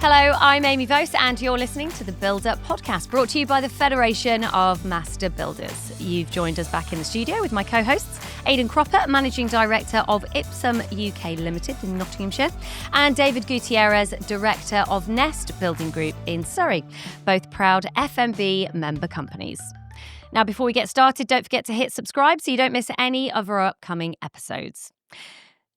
Hello, I'm Amy Vose and you're listening to the Build Up podcast, brought to you by the Federation of Master Builders. You've joined us back in the studio with my co-hosts, Aidan, Managing Director of IPSUM UK Limited in Nottinghamshire, and David Gutierrez, Director of Nest Building Group in Surrey, both proud FMB member companies. Now, before we get started, don't forget to hit subscribe so you don't miss any of our upcoming episodes.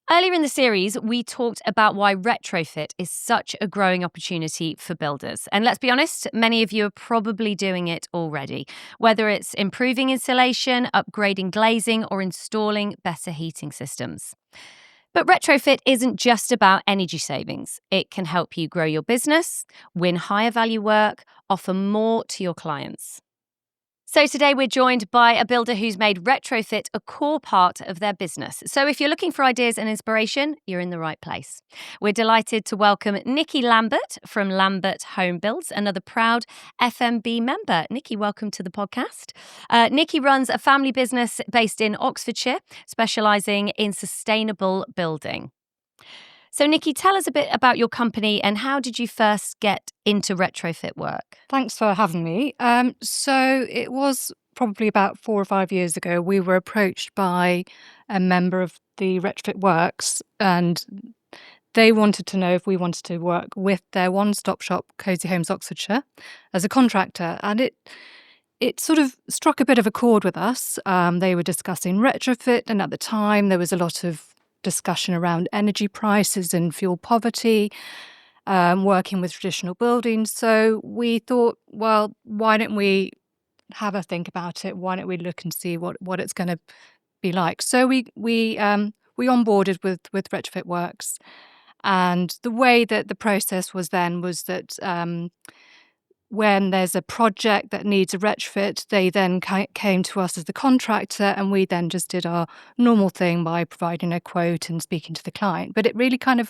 Earlier in the series, we talked about why retrofit is such a growing opportunity for builders. And let's be honest, many of you are probably doing it already, whether it's improving insulation, upgrading glazing, or installing better heating systems. But retrofit isn't just about energy savings. It can help you grow your business, win higher value work, offer more to your clients. So today we're joined by a builder who's made retrofit a core part of their business. So if you're looking for ideas and inspiration, you're in the right place. We're delighted to welcome Nikki Lambert from Lambert Home Builds, another proud FMB member. Nikki, welcome to the podcast. Nikki runs a family business based in Oxfordshire, specialising in sustainable building. So, Nikki, tell us a bit about your company and how did you first get into retrofit work? Thanks for having me. So it was probably about 4 or 5 years ago, we were approached by a member of the Retrofit Works, and they wanted to know if we wanted to work with their one-stop shop, Cosy Homes Oxfordshire, as a contractor. And it sort of struck a bit of a chord with us. They were discussing retrofit, and at the time there was a lot of discussion around energy prices and fuel poverty, working with traditional buildings. So we thought, well, why don't we have a think about it? Why don't we look and see what it's going to be like? So we onboarded with Retrofit Works, and the way that the process was then was that when there's a project that needs a retrofit, they then came to us as the contractor, and we then just did our normal thing by providing a quote and speaking to the client. But it really kind of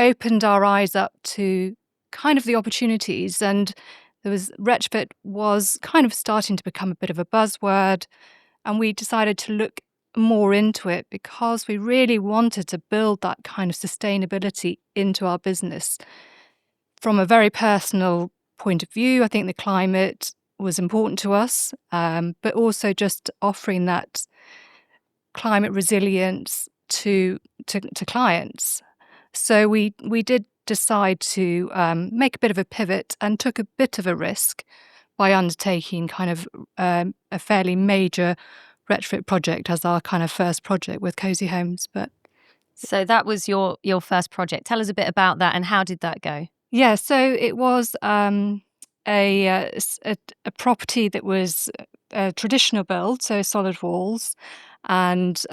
opened our eyes up to kind of the opportunities, and retrofit was kind of starting to become a bit of a buzzword, and we decided to look more into it because we really wanted to build that kind of sustainability into our business from a very personal point of view. I think the climate was important to us, but also just offering that climate resilience to clients. So we did decide to make a bit of a pivot and took a bit of a risk by undertaking kind of a fairly major retrofit project as our kind of first project with Cosy Homes. So that was your first project. Tell us a bit about that and how did that go? Yeah, so it was a property that was a traditional build, so solid walls, and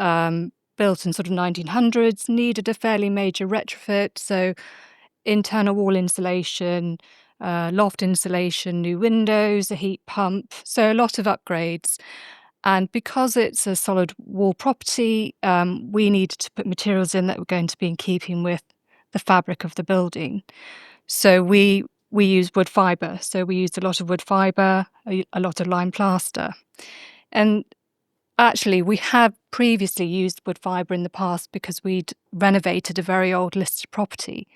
built in sort of 1900s, needed a fairly major retrofit, so internal wall insulation, loft insulation, new windows, a heat pump, so a lot of upgrades. And because it's a solid wall property, we needed to put materials in that were going to be in keeping with the fabric of the building. So we used wood fibre. So we used a lot of wood fibre, a lot of lime plaster. And actually, we had previously used wood fibre in the past because we'd renovated a very old listed property.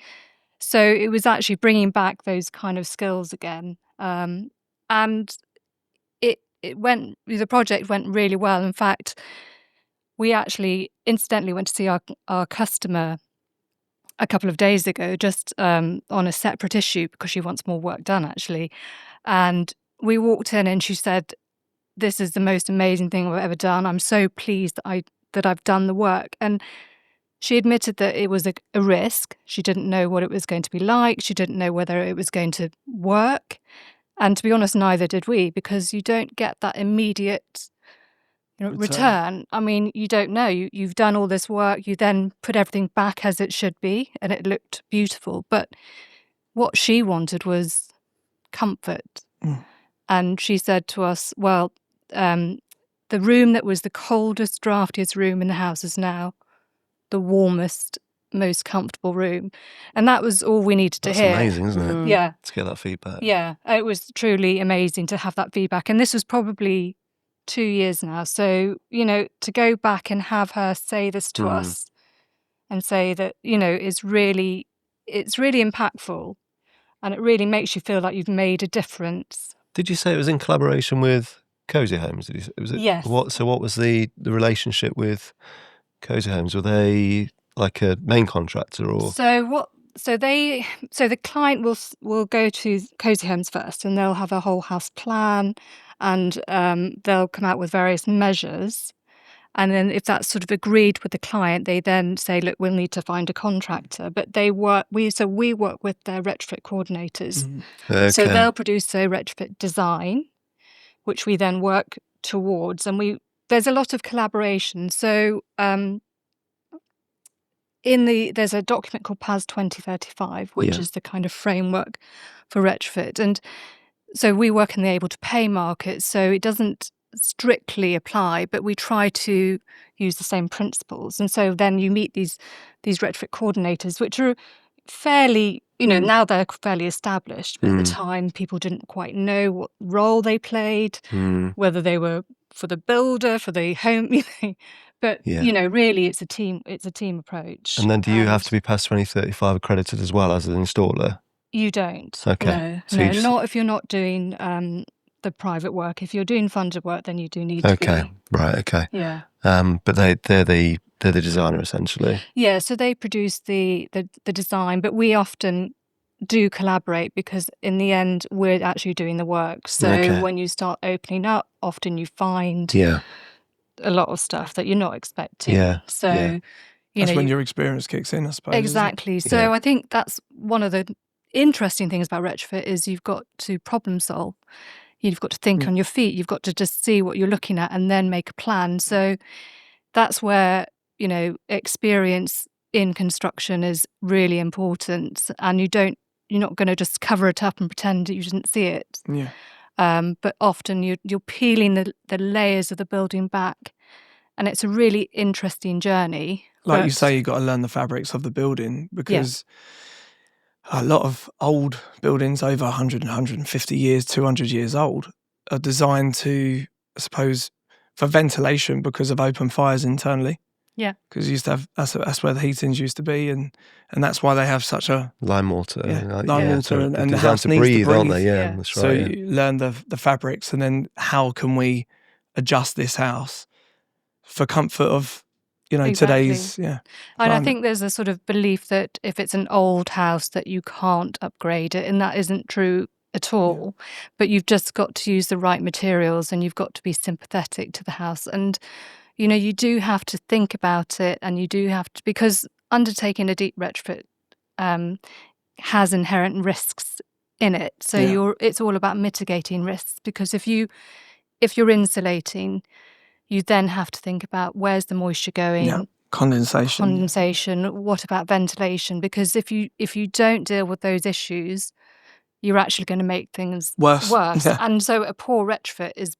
So it was actually bringing back those kind of skills again. And the project went really well. In fact, we actually incidentally went to see our customer a couple of days ago, just on a separate issue because she wants more work done, actually. And we walked in and she said, "This is the most amazing thing I've ever done. I'm so pleased that I've done the work." And she admitted that it was a risk. She didn't know what it was going to be like. She didn't know whether it was going to work. And to be honest, neither did we, because you don't get that immediate return. I mean, you don't know. You've done all this work. You then put everything back as it should be, and it looked beautiful. But what she wanted was comfort. And she said to us, well, the room that was the coldest, draftiest room in the house is now the warmest, most comfortable room. And that was all we needed to hear. That's amazing, isn't it? Yeah. To get that feedback. Yeah, it was truly amazing to have that feedback. And this was probably 2 years now. So, to go back and have her say this to us and say that, it's really impactful. and it really makes you feel like you've made a difference. Did you say it was in collaboration with Cozy Homes? Was it? Yes. What was the relationship with Cozy Homes? Were they like a main contractor or? So the client will go to Cozy Homes first, and they'll have a whole house plan, and they'll come out with various measures. And then if that's sort of agreed with the client, they then say, look, we'll need to find a contractor. But we work with their retrofit coordinators. Okay. So they'll produce a retrofit design, which we then work towards. And there's a lot of collaboration. So there's a document called PAS 2035, which is the kind of framework for retrofit. And so we work in the able to pay market. So it doesn't strictly apply, but we try to use the same principles. And so then you meet these retrofit coordinators, which are fairly, now they're fairly established, but at the time people didn't quite know what role they played, whether they were for the builder, for the home, but really it's a team approach. And then do you have to be PAS 2035 accredited as well as an installer? You don't. Okay. No, not if you're not doing the private work. If you're doing funded work, then you do need to be. Okay, right, okay. Yeah. But they're the designer essentially. Yeah, so they produce the design, but we often do collaborate because in the end we're actually doing the work. So when you start opening up, often you find a lot of stuff that you're not expecting. Yeah. So that's when your experience kicks in, I suppose. Exactly. So I think that's one of the interesting things about retrofit is you've got to problem solve. You've got to think on your feet. You've got to just see what you're looking at and then make a plan. So that's where, experience in construction is really important. And you're not going to just cover it up and pretend that you didn't see it. Yeah. But often you're peeling the layers of the building back. And it's a really interesting journey. Like you say, you've got to learn the fabrics of the building because a lot of old buildings over 100, 150 years, 200 years old are designed to, I suppose, for ventilation because of open fires internally. Yeah. Because you used to have, that's where the heatings used to be and that's why they have such a... Lime mortar. Lime mortar and the house to needs breathe, to breathe. aren't they? Yeah, that's right. So you learn the fabrics and then how can we adjust this house for comfort of today's And I think there's a sort of belief that if it's an old house that you can't upgrade it, and that isn't true at all. But you've just got to use the right materials and you've got to be sympathetic to the house. And you do have to think about it, and you do have to, because undertaking a deep retrofit has inherent risks in it. So it's all about mitigating risks, because if you're insulating, you then have to think about where's the moisture going. Yeah. Condensation. What about ventilation? Because if you don't deal with those issues, you're actually going to make things worse. Yeah. And so a poor retrofit is,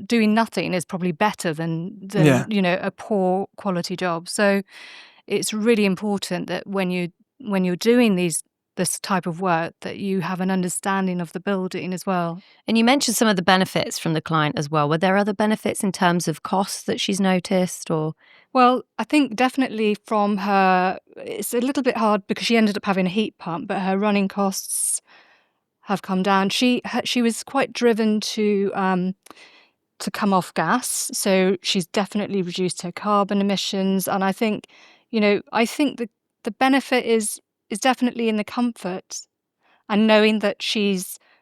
doing nothing is probably better than a poor quality job. So it's really important that when you're doing this type of work, that you have an understanding of the building as well. And you mentioned some of the benefits from the client as well. Were there other benefits in terms of costs that she's noticed, or? Well, I think definitely from her, it's a little bit hard because she ended up having a heat pump, but her running costs have come down. She was quite driven to come off gas, so she's definitely reduced her carbon emissions. And I think, the benefit is definitely in the comfort and knowing that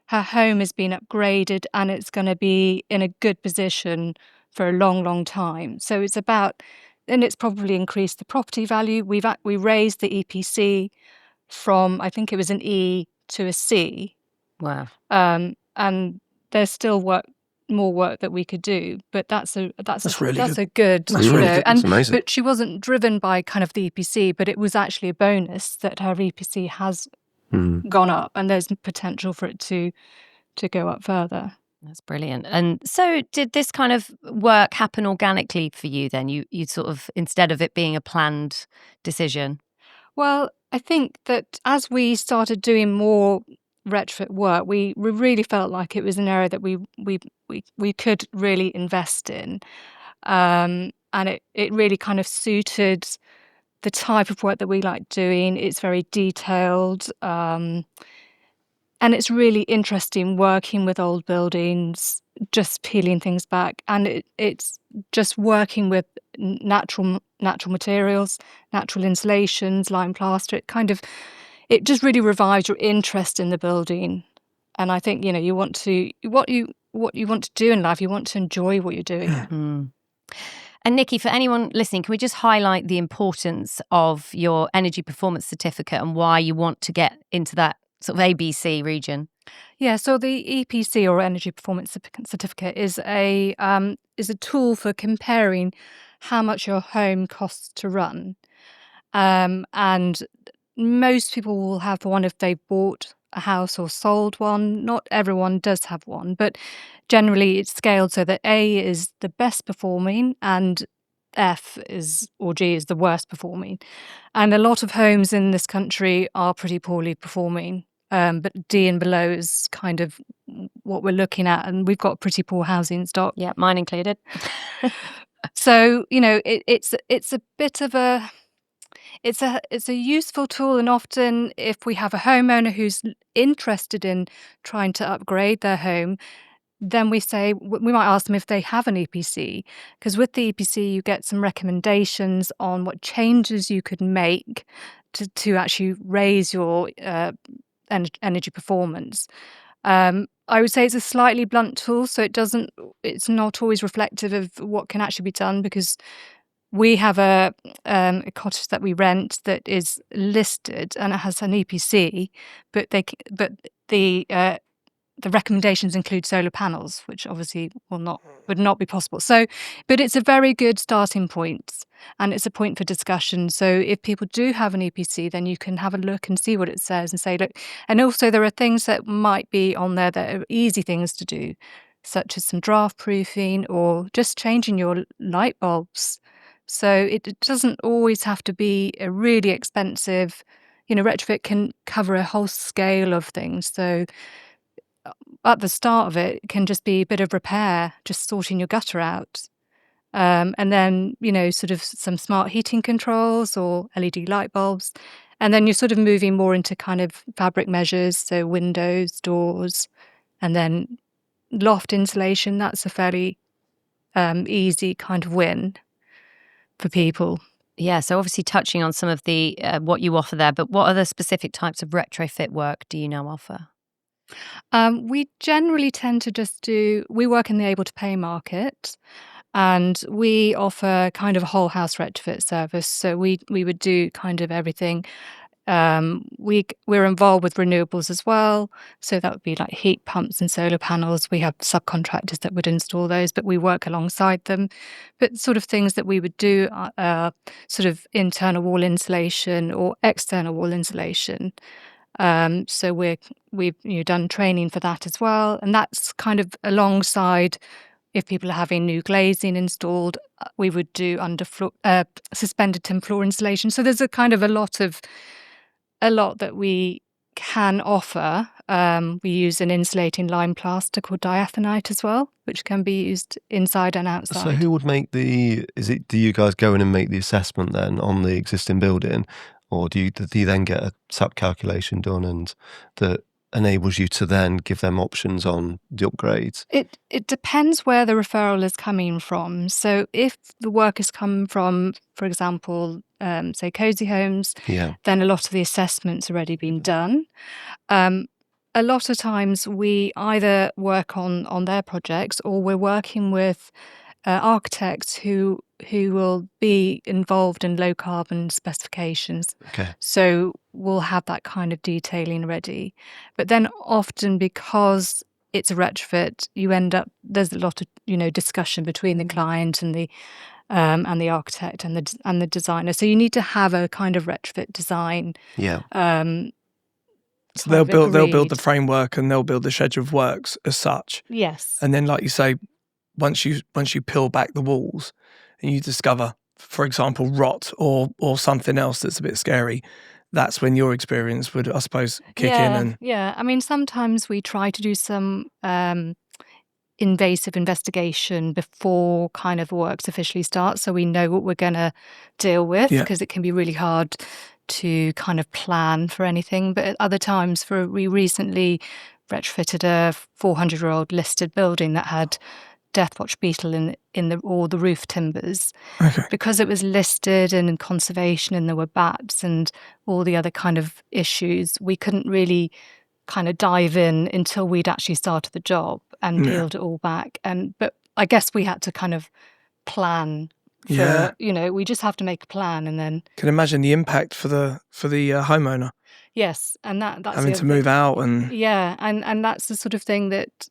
her home has been upgraded and it's going to be in a good position for a long, long time. So it's it's probably increased the property value. We raised the EPC from, I think it was an E to a C. Wow. And there's still more work that we could do, but that's a good. That's really good. That's amazing. But she wasn't driven by kind of the EPC, but it was actually a bonus that her EPC has gone up, and there's potential for it to go up further. That's brilliant. And so did this kind of work happen organically for you then? You sort of, instead of it being a planned decision? Well, I think that as we started doing more retrofit work, we really felt like it was an area that we could really invest in. And it really kind of suited the type of work that we like doing. It's very detailed, and it's really interesting working with old buildings, just peeling things back, and it's just working with natural materials, natural insulations, lime plaster. It just really revives your interest in the building. And I think, you want to what you want to do in life, you want to enjoy what you're doing. Mm. And Nikki, for anyone listening, can we just highlight the importance of your energy performance certificate and why you want to get into that sort of ABC region? Yeah, so the EPC, or Energy Performance Certificate, is a tool for comparing how much your home costs to run. And most people will have one if they've bought a house or sold one. Not everyone does have one, but generally it's scaled so that A is the best performing and F or G is the worst performing. And a lot of homes in this country are pretty poorly performing. But D and below is kind of what we're looking at, and we've got pretty poor housing stock. Yeah, mine included. So it's a bit of a it's a useful tool, and often if we have a homeowner who's interested in trying to upgrade their home, then we might ask them if they have an EPC, because with the EPC you get some recommendations on what changes you could make to actually raise your energy performance. I would say it's a slightly blunt tool, so it's not always reflective of what can actually be done, because we have a cottage that we rent that is listed and it has an EPC, but the recommendations include solar panels, which obviously would not be possible. So, but it's a very good starting point, and it's a point for discussion. So if people do have an EPC, then you can have a look and see what it says and say, look. And also there are things that might be on there that are easy things to do, such as some draft proofing or just changing your light bulbs. So it doesn't always have to be a really expensive, retrofit can cover a whole scale of things. So at the start of it can just be a bit of repair, just sorting your gutter out. And then, sort of some smart heating controls or LED light bulbs. And then you're sort of moving more into kind of fabric measures, so windows, doors, and then loft insulation. That's a fairly easy kind of win for people. Yeah, so obviously touching on some of the what you offer there, but what other specific types of retrofit work do you now offer? We generally tend to we work in the able to pay market, and we offer kind of a whole house retrofit service. So we would do kind of everything. We're involved with renewables as well. So that would be like heat pumps and solar panels. We have subcontractors that would install those, but we work alongside them. But sort of things that we would do are sort of internal wall insulation or external wall insulation. So we've done training for that as well, and that's kind of alongside if people are having new glazing installed, we would do underfloor suspended timber floor insulation. So there's a kind of a lot that we can offer. We use an insulating lime plaster called diathanite as well, which can be used inside and outside. So who would make do you guys go in and make the assessment then on the existing building? Or do you then get a SAP calculation done and that enables you to then give them options on the upgrades? It depends where the referral is coming from. So if the work is coming from, for example, say Cozy Homes, then a lot of the assessment's already been done. A lot of times we either work on their projects or we're working with architects who will be involved in low carbon specifications. Okay. So we'll have that kind of detailing ready. But then often, because it's a retrofit, there's a lot of discussion between the client and the architect and the designer. So you need to have a kind of retrofit design. Yeah. So they'll build the framework and they'll build the schedule of works as such. Yes. And then, like you say, once you peel back the walls and you discover, for example, rot or something else that's a bit scary, that's when your experience would, I suppose, kick in. And I mean, sometimes we try to do some invasive investigation before kind of works officially start, so we know what we're going to deal with, because it can be really hard to kind of plan for anything. But at other times, we recently retrofitted a 400-year-old listed building that had death watch beetle in all the roof timbers. Because it was listed and in conservation and there were bats and all the other kind of issues, we couldn't really kind of dive in until we'd actually started the job and peeled it all back. But I guess we had to kind of plan for, we just have to make a plan, and then can imagine the impact for the homeowner. Yes, and that's having to move out and and that's the sort of thing that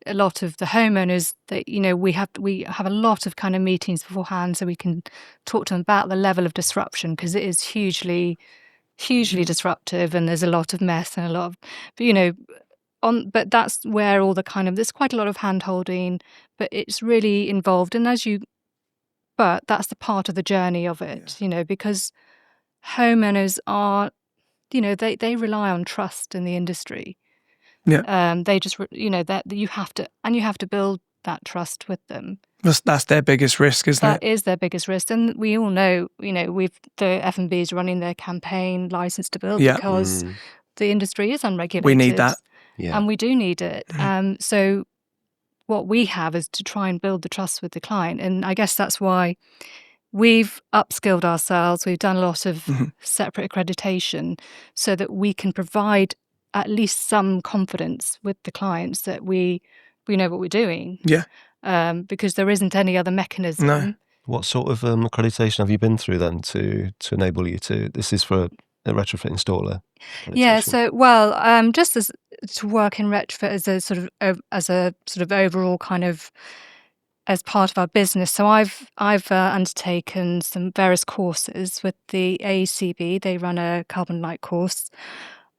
a lot of the homeowners that we have a lot of kind of meetings beforehand, so we can talk to them about the level of disruption, because it is hugely disruptive, and there's a lot of mess and a lot of but that's where all the kind of, there's quite a lot of hand holding, but it's really involved, and but that's the part of the journey of it, because homeowners are, they rely on trust in the industry. They just, that you have to build that trust with them. That's their biggest risk, isn't it? That is their biggest risk, and we all know, the F&B is running their campaign license to build because the industry is unregulated. We need that, and we do need it. So what we have is to try and build the trust with the client, and I guess that's why we've upskilled ourselves. We've done a lot of separate accreditation so that we can provide at least some confidence with the clients that we know what we're doing. Because there isn't any other mechanism. No. What sort of accreditation have you been through then to enable you to? This is for a retrofit installer. Yeah. So just as to work in retrofit as a sort of overall kind of as part of our business. So I've undertaken some various courses with the AECB. They run a carbon light course.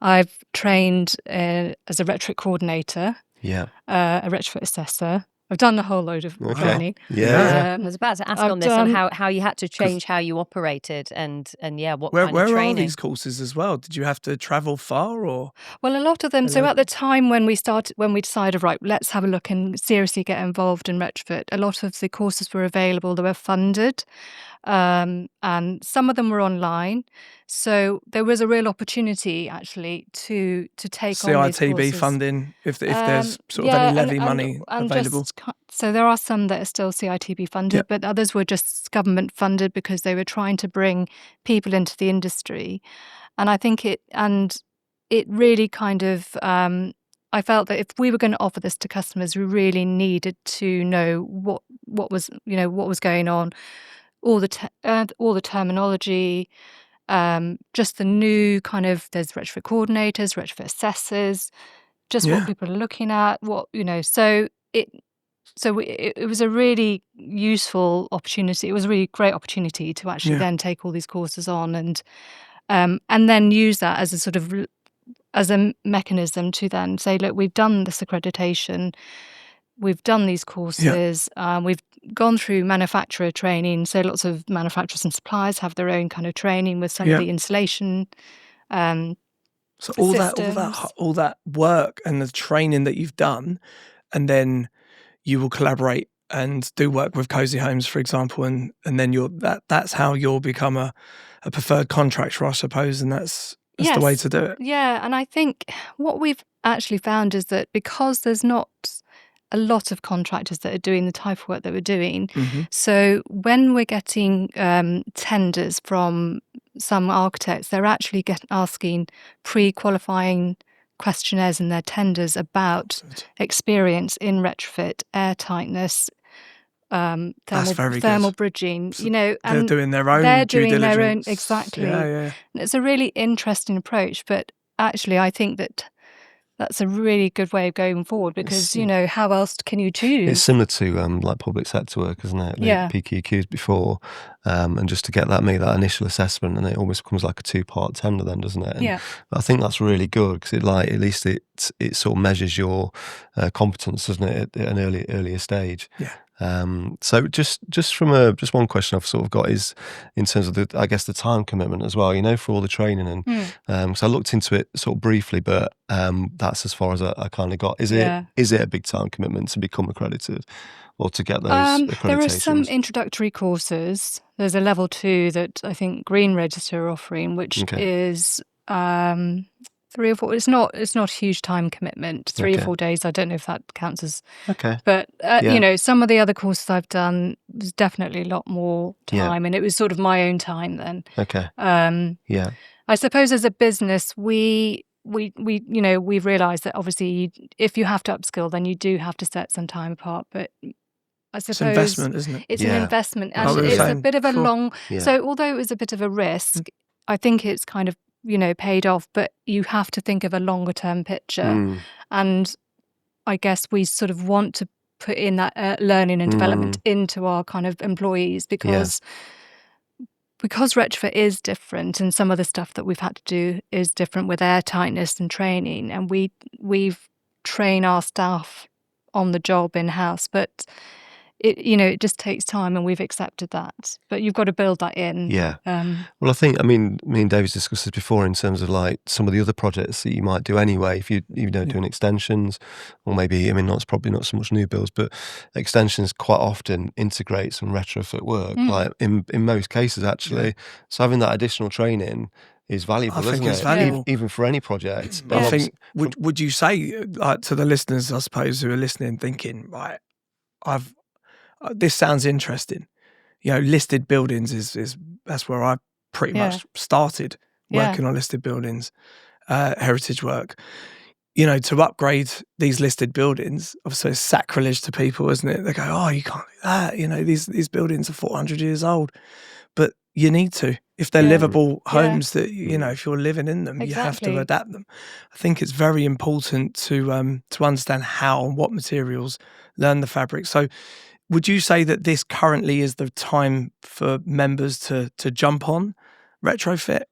I've trained as a retrofit coordinator, a retrofit assessor. I've done a whole load of training. I was about to ask on this on how you had to change how you operated and what kind of training. Where are these courses as well? Did you have to travel far or? Well, a lot of them. So at the time when we decided, right, let's have a look and seriously get involved in retrofit, a lot of the courses were available. They were funded. And some of them were online, so there was a real opportunity actually to take on these CITB courses. funding if there's sort of any levy money available. So there are some that are still CITB funded, but others were just government funded because they were trying to bring people into the industry. And I think it really kind of I felt that if we were going to offer this to customers, we really needed to know what was going on. All the terminology, just the new kind of, there's retrofit coordinators, retrofit assessors, just what people are looking at, So it was a really useful opportunity. It was a really great opportunity to actually then take all these courses on and then use that as a sort of as a mechanism to then say, look, we've done this accreditation. We've done these courses. We've gone through manufacturer training. So lots of manufacturers and suppliers have their own kind of training with some of the installation. So all that work and the training that you've done, and then you will collaborate and do work with Cozy Homes, for example, and then that's how you'll become a preferred contractor, I suppose, and that's the way to do it. Yeah, and I think what we've actually found is that because there's not a lot of contractors that are doing the type of work that we're doing. So when we're getting tenders from some architects, they're actually asking pre-qualifying questionnaires in their tenders about experience in retrofit, air tightness, thermal bridging. So they're doing their own due diligence. Exactly. Yeah. And it's a really interesting approach, but actually I think that's a really good way of going forward because, how else can you choose? It's similar to like public sector work, isn't it? The PQQs before. and just to get that initial assessment, and it almost becomes like a 2-part tender then, doesn't it? And Yeah. I think that's really good because at least it sort of measures your competence, doesn't it, at an earlier stage. Yeah. So just from just one question I've sort of got is in terms of the time commitment as well, for all the training, and so I looked into it sort of briefly, but that's as far as I kind of got. Is it a big time commitment to become accredited or to get those accreditations? There are some introductory courses. There's a level 2 that I think Green Register are offering, which is 3 or 4. It's not a huge time commitment. 3 or 4 days. I don't know if that counts as. Okay. But some of the other courses I've done was definitely a lot more time, and it was sort of my own time then. Okay. I suppose as a business, we've realised that obviously if you have to upskill, then you do have to set some time apart. But I suppose it's an investment, isn't it? It's an investment, and Like we were it's a saying bit of a before. long. So although it was a bit of a risk, I think it's kind of paid off. But you have to think of a longer term picture, and I guess we sort of want to put in that learning and development into our kind of employees because retrofit is different, and some of the stuff that we've had to do is different with air tightness and training, and we've trained our staff on the job in house, but it just takes time, and we've accepted that. But you've got to build that in. Yeah. Well, I think me and David's discussed this before in terms of like some of the other projects that you might do anyway. If you doing extensions, or maybe it's probably not so much new builds, but extensions quite often integrate some retrofit work, like in most cases actually. Yeah. So having that additional training is valuable, I think isn't it's it? valuable. Even for any project. I think would you say, like, to the listeners, I suppose, who are listening, thinking, right, this sounds interesting. Listed buildings is that's where I pretty much started working on listed buildings, heritage work. To upgrade these listed buildings, obviously it's sacrilege to people, isn't it? They go, oh, you can't do that. These buildings are 400 years old, but you need to. If they're livable homes that, if you're living in them, you have to adapt them. I think it's very important to understand how and what materials, learn the fabric. So would you say that this currently is the time for members to jump on retrofit,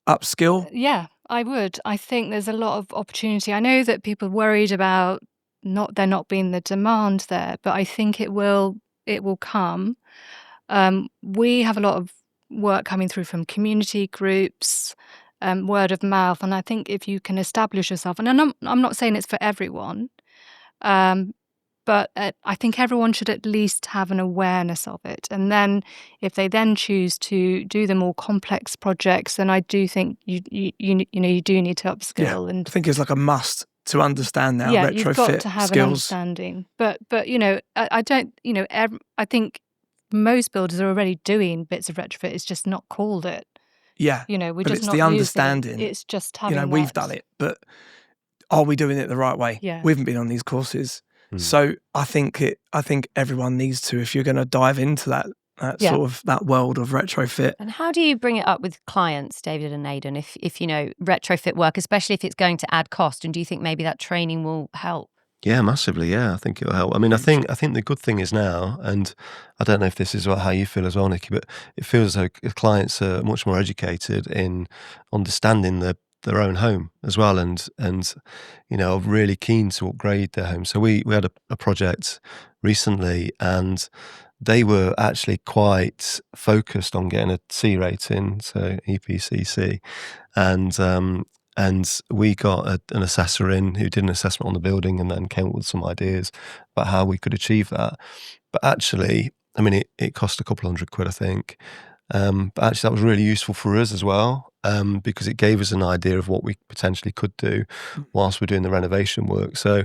upskill? Yeah, I would. I think there's a lot of opportunity. I know that people are worried about there not being the demand there, but I think it will come. We have a lot of work coming through from community groups, word of mouth, and I think if you can establish yourself, and I'm not saying it's for everyone, but I think everyone should at least have an awareness of it. And then if they then choose to do the more complex projects, then I do think you do need to upskill. And I think it's like a must to understand now retrofit you've got to have skills. an understanding. But I don't, I think most builders are already doing bits of retrofit. It's just not called it. Yeah. We're but just it's not the understanding. It's just having we've done it, but are we doing it the right way? Yeah. We haven't been on these courses. So I think everyone needs to, if you're going to dive into that sort of that world of retrofit. And how do you bring it up with clients, David and Aidan, if retrofit work, especially if it's going to add cost? And do you think maybe that training will help? Yeah, massively. Yeah, I think it'll help. I mean, I think the good thing is now, and I don't know if this is how you feel as well, Nikki, but it feels as though clients are much more educated in understanding their own home as well, and are really keen to upgrade their home. So we had a project recently, and they were actually quite focused on getting a C rating, so IPSUM, and we got an assessor in who did an assessment on the building and then came up with some ideas about how we could achieve that. But actually, I mean, it cost a couple £100, I think. But actually, that was really useful for us as well, because it gave us an idea of what we potentially could do whilst we're doing the renovation work. So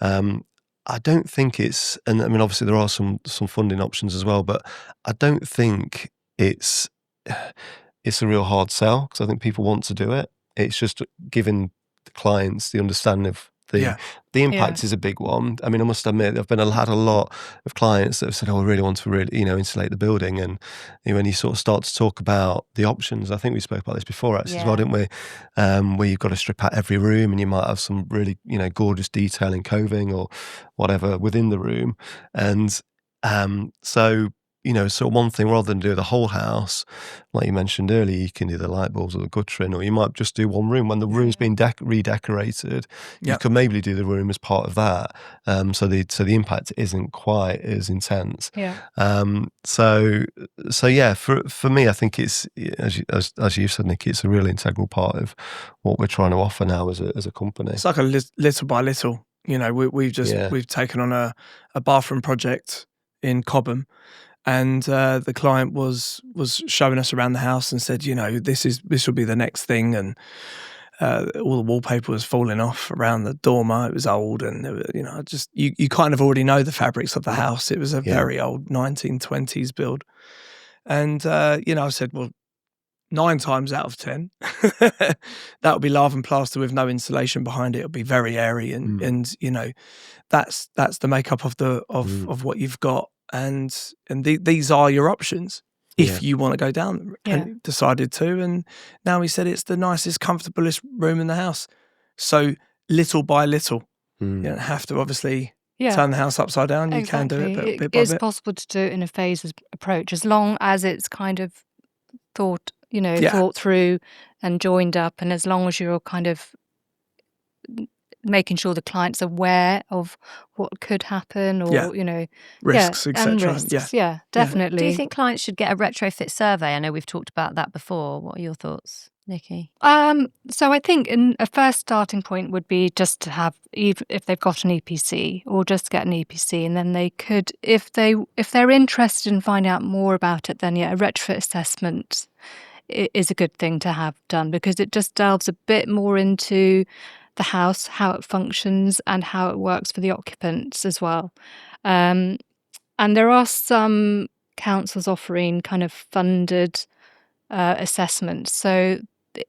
I don't think it's, and I mean, obviously there are some funding options as well, but I don't think it's a real hard sell, because I think people want to do it. It's just giving the clients the understanding of the impact is a big one. I mean, I must admit, I've had a lot of clients that have said, "Oh, I really want to insulate the building." And when you sort of start to talk about the options, I think we spoke about this before actually as well, didn't we? Where you've got to strip out every room, and you might have some really gorgeous detailing, coving or whatever within the room, and so sort of one thing, rather than do the whole house, like you mentioned earlier, you can do the light bulbs or the guttering, or you might just do one room. When the room's been redecorated, you could maybe do the room as part of that. So the impact isn't quite as intense. Yeah. So yeah, for me, I think it's, as you said, Nikki, it's a really integral part of what we're trying to offer now as a company. It's like a little by little. We've taken on a bathroom project in Cobham, and the client was showing us around the house and said, this will be the next thing, and all the wallpaper was falling off around the dormer. It was old, and you kind of already know the fabrics of the house. It was a very old 1920s build, and I said, well, 9 times out of 10, that would be lath and plaster with no insulation behind it. It'll be very airy, and that's the makeup of what you've got, and these are your options if you want to go down. And decided to, and now he said it's the nicest, comfortablest room in the house. So little by little, you don't have to obviously turn the house upside down. You can do it, but bit by bit. It's possible to do it in a phased approach, as long as it's kind of thought through and joined up, and as long as you're kind of making sure the client's aware of what could happen, or risks, etc. Yeah, definitely. Do you think clients should get a retrofit survey? I know we've talked about that before. What are your thoughts, Nikki? So I think a first starting point would be just to have, if they've got an EPC, or just get an EPC, and then they could, if they're interested in finding out more about it, then a retrofit assessment is a good thing to have done, because it just delves a bit more into the house, how it functions, and how it works for the occupants as well. And there are some councils offering kind of funded assessments. So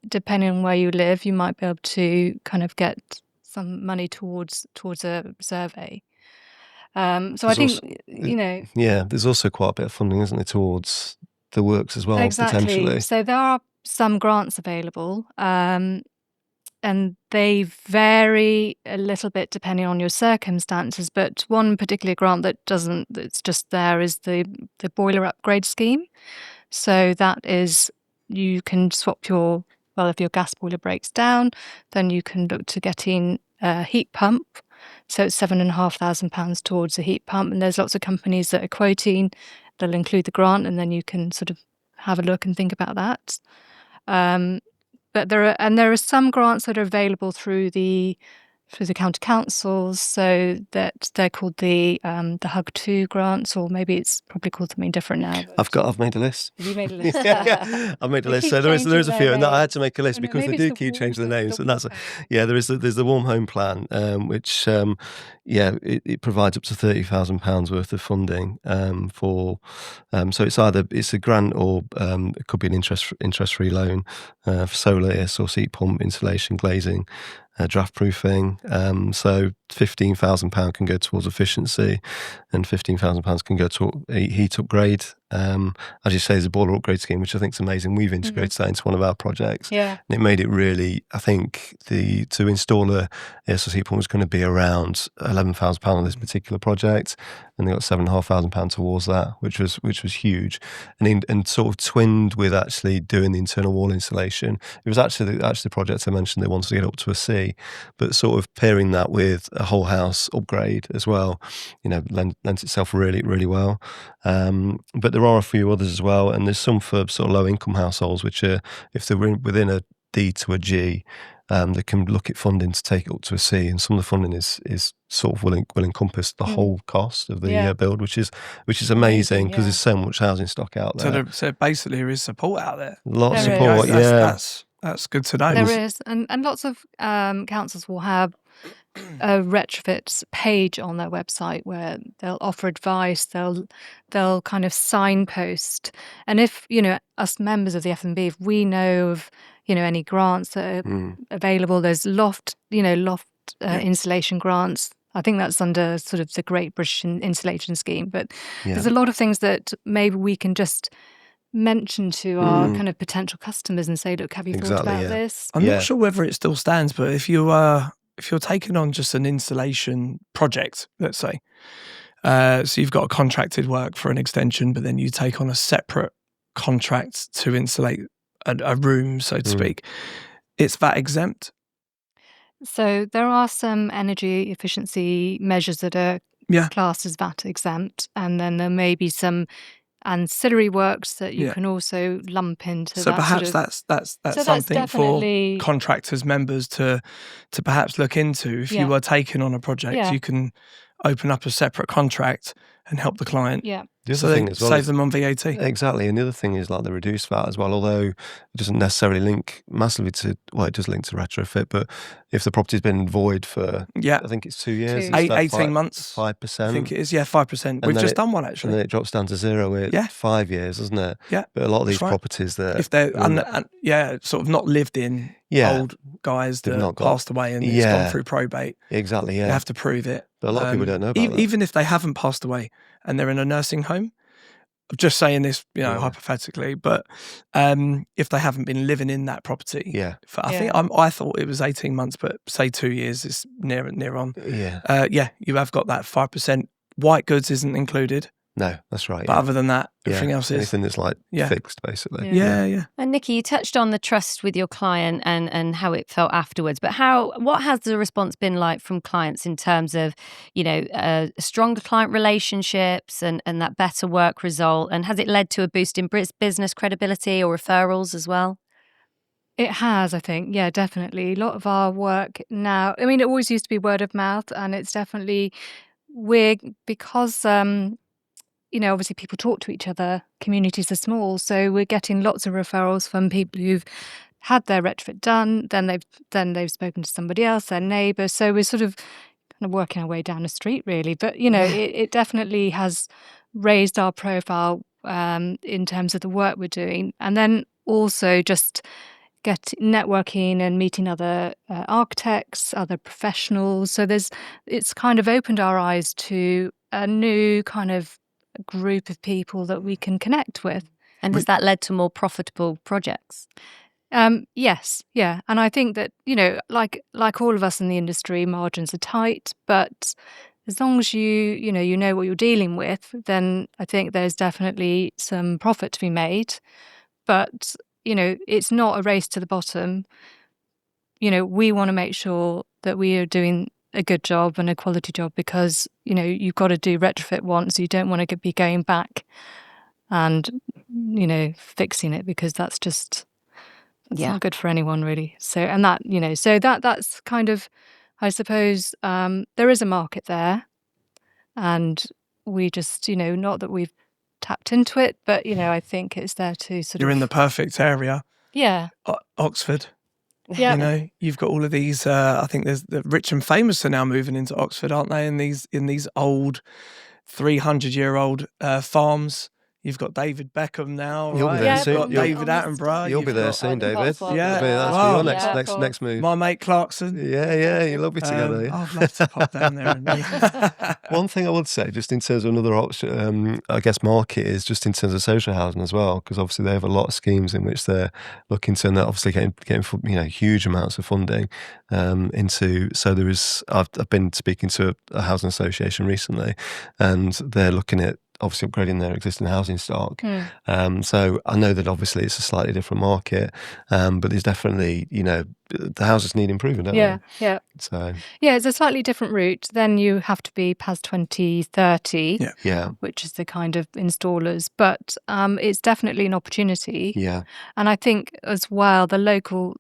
depending on where you live, you might be able to kind of get some money towards a survey. So I think, there's also quite a bit of funding, isn't there, towards the works as well, potentially. So there are some grants available, and they vary a little bit depending on your circumstances. But one particular grant that's just there is the boiler upgrade scheme. So that is, you can swap if your gas boiler breaks down, then you can look to getting a heat pump. So it's £7,500 towards a heat pump, and there's lots of companies that are quoting. They'll include the grant, and then you can sort of have a look and think about that. But there are some grants that are available through the county councils, so that they're called the Hug 2 grants, or maybe it's probably called something different now. I've made a list. Have you made a list? I've made a list. So there is a few, and I had to make a list because they do keep changing the names, and that's there's the Warm Home Plan, which it provides up to £30,000 worth of funding for. So it's a grant, or it could be an interest-free loan for solar, air source heat pump, insulation, glazing, draft proofing. So £15,000 can go towards efficiency, and £15,000 can go to a heat upgrade. As you say, there's a boiler upgrade scheme, which I think is amazing. We've integrated that into one of our projects. And it made it really, I think to install a air source heat pump was going to be around £11,000 on this particular project, and they got £7,500 towards that, which was huge, and sort of twinned with actually doing the internal wall insulation. It was actually the project I mentioned they wanted to get up to a C, but sort of pairing that with a whole house upgrade as well, lends itself really, really well. But there are a few others as well, and there's some for sort of low income households, which are, if they're within a D to a G, they can look at funding to take it up to a C, and some of the funding is sort of will encompass the whole cost of the build, which is amazing, because there's so much housing stock out there. So basically there is support out there. Lots of support, That's good to know. There is, and lots of councils will have a retrofit page on their website where they'll offer advice, they'll kind of signpost. And if, us members of the F&B, if we know of, any grants that are available, there's loft insulation grants. I think that's under sort of the Great British Insulation Scheme. But there's a lot of things that maybe we can just mention to our kind of potential customers and say, look, have you thought about this? I'm not sure whether it still stands, but if you're taking on just an installation project, let's say, So you've got a contracted work for an extension, but then you take on a separate contract to insulate a room, so to speak. It's VAT exempt. So there are some energy efficiency measures that are classed as VAT exempt, and then there may be some ancillary works that you can also lump into. So that perhaps sort of, that's so something definitely for contractors, members to perhaps look into. If you are taking on a project, you can open up a separate contract and help the client. Yeah. The other So thing they as well save is, them on VAT. exactly, and the other thing is like the reduced VAT as well, although it doesn't necessarily link massively to, well, it does link to retrofit, but if the property's been void for, I think it's 2 years, 18 months, 5%. I think it is, 5%. We've just done one actually. And then it drops down to 0 at 5 years, doesn't it? Yeah. But a lot of these properties that, if they're sort of not lived in, old guys that not passed away and it's gone through probate. Exactly, You have to prove it. But a lot of people don't know about that. Even if they haven't passed away and they're in a nursing home, I'm just saying this, hypothetically, but if they haven't been living in that property, I thought it was 18 months, but say 2 years is near on. You have got that 5%. White goods isn't included. No, that's right. But other than that, everything else is. Anything that's like fixed, basically. Yeah. And Nikki, you touched on the trust with your client and how it felt afterwards. But what has the response been like from clients in terms of, stronger client relationships and that better work result? And has it led to a boost in business credibility or referrals as well? It has, I think. Yeah, definitely. A lot of our work now, I mean, it always used to be word of mouth, and it's definitely because obviously people talk to each other, communities are small, so we're getting lots of referrals from people who've had their retrofit done, then they've spoken to somebody else, their neighbour, so we're sort of kind of working our way down the street really. But it definitely has raised our profile in terms of the work we're doing, and then also just get networking and meeting other architects, other professionals. So it's kind of opened our eyes to a new kind of group of people that we can connect with. And has that led to more profitable projects? Yes, yeah. And I think that, like all of us in the industry, margins are tight, but as long as you know what you're dealing with, then I think there's definitely some profit to be made. But, it's not a race to the bottom. We want to make sure that we are doing a good job and a quality job, because you've got to do retrofit once. You don't want to be going back and fixing it, because that's not good for anyone really. So and that that's kind of, I suppose, there is a market there, and we just not that we've tapped into it, but I think it's there to sort of. You're in the perfect area. Yeah. Oxford. Yeah. You've got all of these. I think there's the rich and famous are now moving into Oxford, aren't they? In these old 300-year-old farms. You've got David Beckham now. You'll be there soon. You've got David Attenborough. You'll be there soon, David. Yeah. That's your next move. My mate Clarkson. Yeah, you'll be together. Yeah. I'd love to pop down there. One thing I would say, just in terms of another option, I guess market, is just in terms of social housing as well, because obviously they have a lot of schemes in which they're looking to, and they're obviously getting huge amounts of funding into. So there is. I've been speaking to a housing association recently, and they're looking at obviously upgrading their existing housing stock. So I know that obviously it's a slightly different market, but there's definitely, the houses need improving, don't they? Yeah. So it's a slightly different route. Then you have to be past 2030, which is the kind of installers. But it's definitely an opportunity. Yeah. And I think as well, the local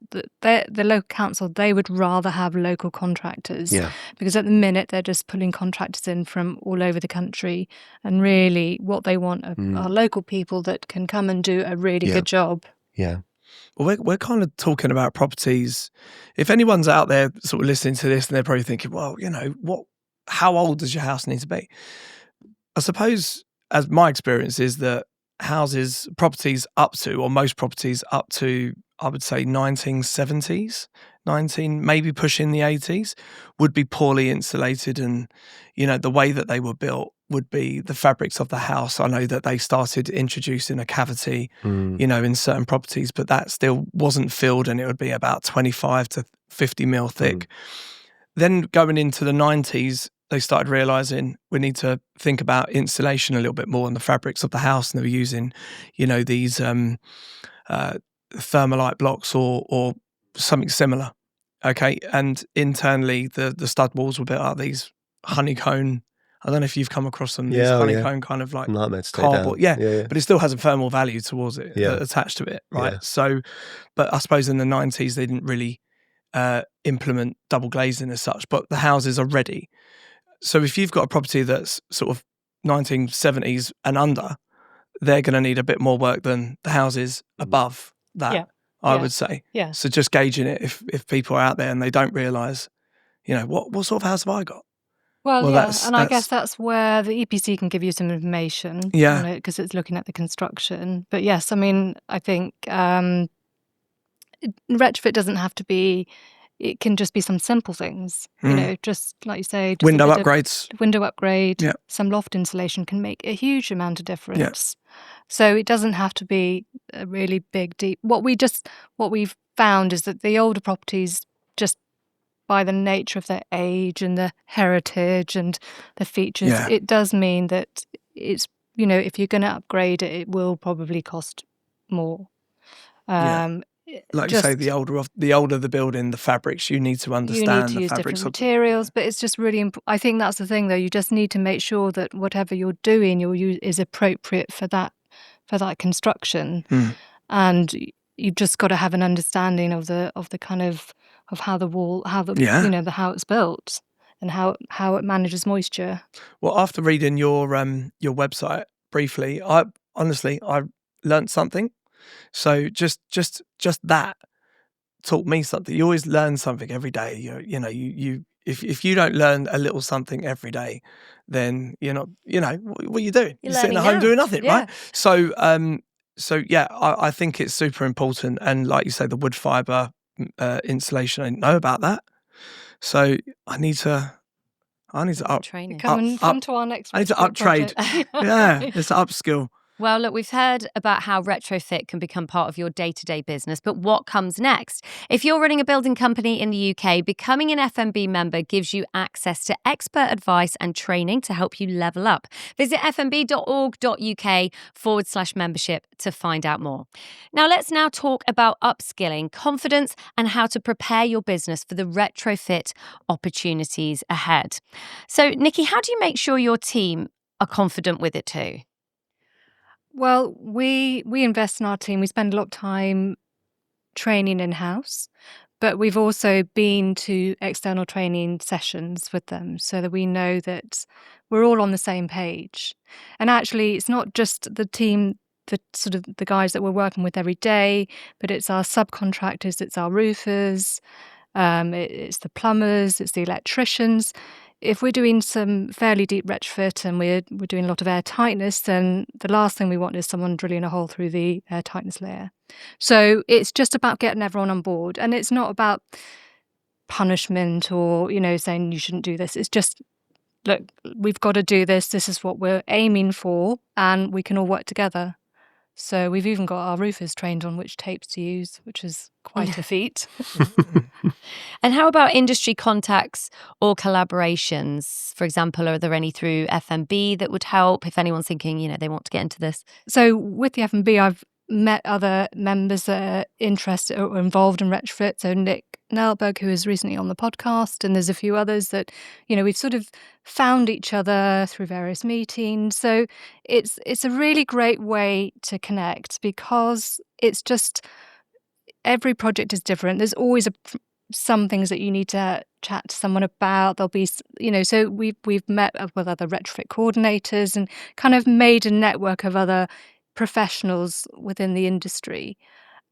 council, they would rather have local contractors. Yeah. Because at the minute they're just pulling contractors in from all over the country, and really what they want are local people that can come and do a really good job. Yeah. Well, we're kind of talking about properties. If anyone's out there sort of listening to this, and they're probably thinking, well, how old does your house need to be? I suppose, as my experience is that properties up to, I would say 1970s, maybe pushing the 80s, would be poorly insulated, and the way that they were built would be the fabrics of the house. I know that they started introducing a cavity, in certain properties, but that still wasn't filled, and it would be about 25 to 50 mil thick. Then going into the 90s, they started realising we need to think about insulation a little bit more on the fabrics of the house, and they were using, these thermalite blocks or something similar. Okay, and internally the stud walls were built out of these honeycomb. I don't know if you've come across them. These honeycomb kind of like nightmare to take cardboard. down. Yeah, but it still has a thermal value towards it attached to it, right? Yeah. So, but I suppose in the 90s they didn't really implement double glazing as such, but the houses are ready. So if you've got a property that's sort of 1970s and under, they're going to need a bit more work than the houses above that, I would say. Yeah. So just gauging it, if people are out there and they don't realise, what sort of house have I got? Well, and I guess that's where the EPC can give you some information on it, because it's looking at the construction. But yes, I mean, I think retrofit doesn't have to be. It can just be some simple things, just like you say, just window upgrades, window upgrade, some loft insulation can make a huge amount of difference. Yeah. So it doesn't have to be a really big, deep. What we've found is that the older properties, just by the nature of their age and the heritage and the features, it does mean that it's, if you're going to upgrade it, it will probably cost more. Like you say, the older the building, the fabrics, you need to understand the use different materials, but it's just really important. I think that's the thing, though. You just need to make sure that whatever you're doing, is appropriate for that construction, and you've just got to have an understanding of the kind of how the wall, how it's built, and how it manages moisture. Well, after reading your website briefly, I learnt something. So just that taught me something. You always learn something every day. If you don't learn a little something every day, then you're not. What are you doing? You're sitting at home doing nothing, right? So I think it's super important. And like you say, the wood fibre insulation, I didn't know about that. So I need to up training. Come to our next. I need to upgrade. It's an upskill. Well, look, we've heard about how retrofit can become part of your day-to-day business, but what comes next? If you're running a building company in the UK, becoming an FMB member gives you access to expert advice and training to help you level up. Visit fmb.org.uk/membership to find out more. Let's talk about upskilling, confidence, and how to prepare your business for the retrofit opportunities ahead. So, Nikki, how do you make sure your team are confident with it too? Well, we invest in our team. We spend a lot of time training in-house, but we've also been to external training sessions with them so that we know that we're all on the same page. And actually, it's not just the team, the guys that we're working with every day, but it's our subcontractors, it's our roofers, it's the plumbers, it's the electricians. If we're doing some fairly deep retrofit and we're doing a lot of air tightness, then the last thing we want is someone drilling a hole through the air tightness layer. So it's just about getting everyone on board, and it's not about punishment or saying you shouldn't do this. It's just, look, we've got to do this. This is what we're aiming for, and we can all work together. So we've even got our roofers trained on which tapes to use, which is quite a feat. And how about industry contacts or collaborations? For example, are there any through FMB that would help if anyone's thinking, they want to get into this? So with the FMB, I've met other members that are interested or involved in retrofit. So Nick Lambert, who is recently on the podcast, and there's a few others that, we've sort of found each other through various meetings. So it's a really great way to connect, because it's just, every project is different. There's always some things that you need to chat to someone about. There'll be, so we've met with other retrofit coordinators and kind of made a network of other professionals within the industry.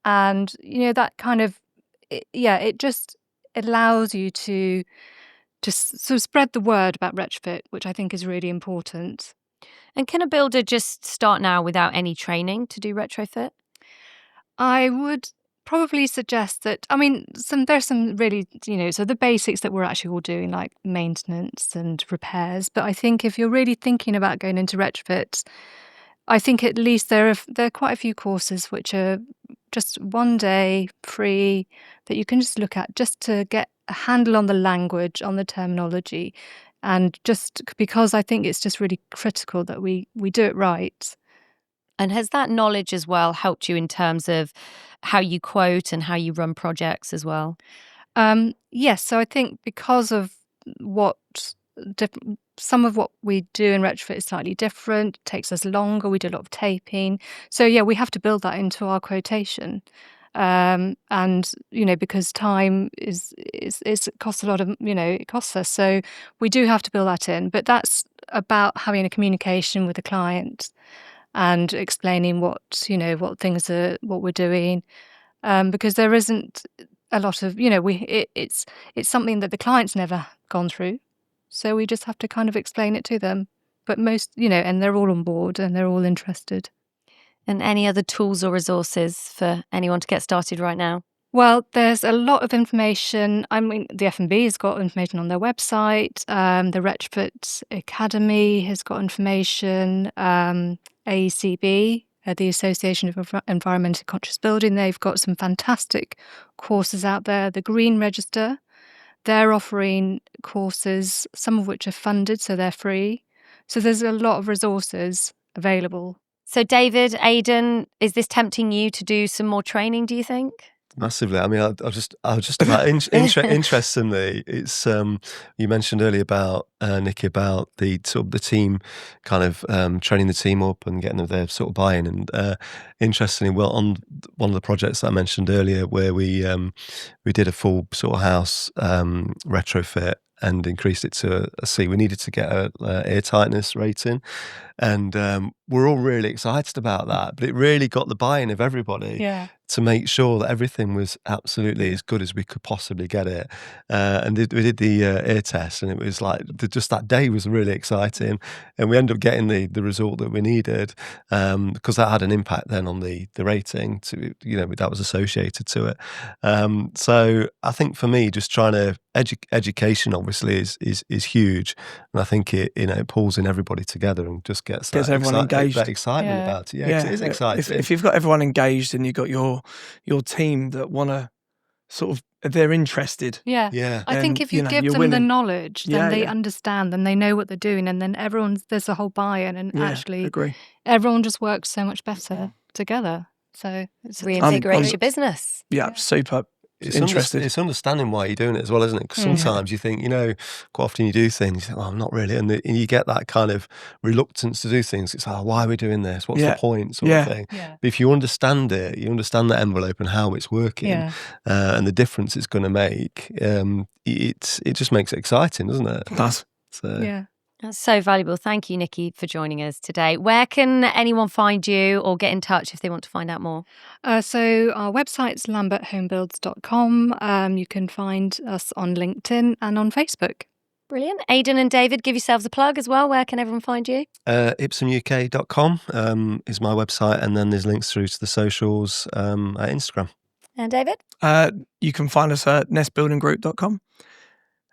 And, that kind of, it just allows you to sort of spread the word about retrofit, which I think is really important. And can a builder just start now without any training to do retrofit? I would probably suggest that, there's some really, so the basics that we're actually all doing, like maintenance and repairs. But I think if you're really thinking about going into retrofit, I think at least there are quite a few courses which are just one day free that you can just look at, just to get a handle on the language, on the terminology. And just because I think it's just really critical that we do it right. And has that knowledge as well helped you in terms of how you quote and how you run projects as well? Yes, so I think because of some of what we do in Retrofit is slightly different, it takes us longer, we do a lot of taping. So yeah, we have to build that into our quotation. And because time it costs a lot of, it costs us. So we do have to build that in. But that's about having a communication with the client and explaining what we're doing. Because there isn't a lot of, it's something that the client's never gone through. So we just have to kind of explain it to them. But most, and they're all on board and they're all interested. And any other tools or resources for anyone to get started right now? Well, there's a lot of information. I mean, the F&B has got information on their website. The Retrofit Academy has got information. AECB, the Association of Environmentally Conscious Building, they've got some fantastic courses out there. The Green Register, they're offering courses, some of which are funded, so they're free. So there's a lot of resources available. So David, Aidan, is this tempting you to do some more training, do you think? Massively. I mean, I was just about interestingly, it's you mentioned earlier about Nikki, about the sort of the team kind of training the team up and getting their sort of buy-in. And interestingly, well, on one of the projects that I mentioned earlier, where we did a full sort of house retrofit and increased it to a C. We needed to get a air tightness rating, and we're all really excited about that. But it really got the buy-in of everybody to make sure that everything was absolutely as good as we could possibly get it. And we did the air test, and it was like just that day was really exciting, and we ended up getting the result that we needed, because that had an impact then on the rating that was associated to it. So I think for me, just trying to education obviously is huge, and I think it pulls in everybody together and just gets everyone engaged. That excitement about it. Yeah, 'cause it is exciting. If you've got everyone engaged and you've got your team that want to sort of, they're interested. Yeah. I think if you give them the knowledge, then they understand, then they know what they're doing, and then there's a whole buy-in, and actually agree. Everyone just works so much better together. So it's reinvigorates your business. Yeah, super. It's understanding why you're doing it as well, isn't it? Because sometimes you think, quite often you do things, you think, I'm not really. And you get that kind of reluctance to do things. It's like, why are we doing this? What's the point? Sort of thing. Yeah. But if you understand it, you understand the envelope and how it's working and the difference it's going to make, it just makes it exciting, doesn't it? It does. Yeah. That's so valuable. Thank you, Nikki, for joining us today. Where can anyone find you or get in touch if they want to find out more? So our website's lamberthomebuilds.com. You can find us on LinkedIn and on Facebook. Brilliant. Aidan and David, give yourselves a plug as well. Where can everyone find you? IPSUMUK.com is my website, and then there's links through to the socials at Instagram. And David? You can find us at nestbuildinggroup.com.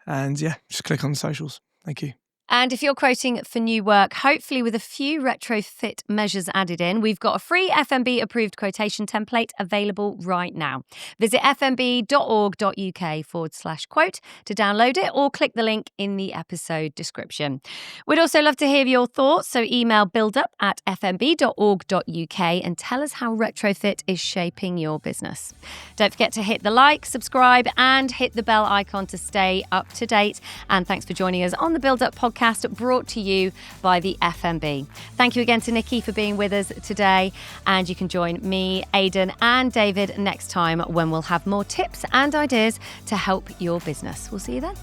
And just click on the socials. Thank you. And if you're quoting for new work, hopefully with a few retrofit measures added in, we've got a free FMB approved quotation template available right now. Visit fmb.org.uk/quote to download it, or click the link in the episode description. We'd also love to hear your thoughts, so email buildup@fmb.org.uk and tell us how retrofit is shaping your business. Don't forget to hit the like, subscribe and hit the bell icon to stay up to date. And thanks for joining us on the Build Up podcast, brought to you by the FMB. Thank you again to Nikki for being with us today, and you can join me, Aidan and David next time when we'll have more tips and ideas to help your business. We'll see you then.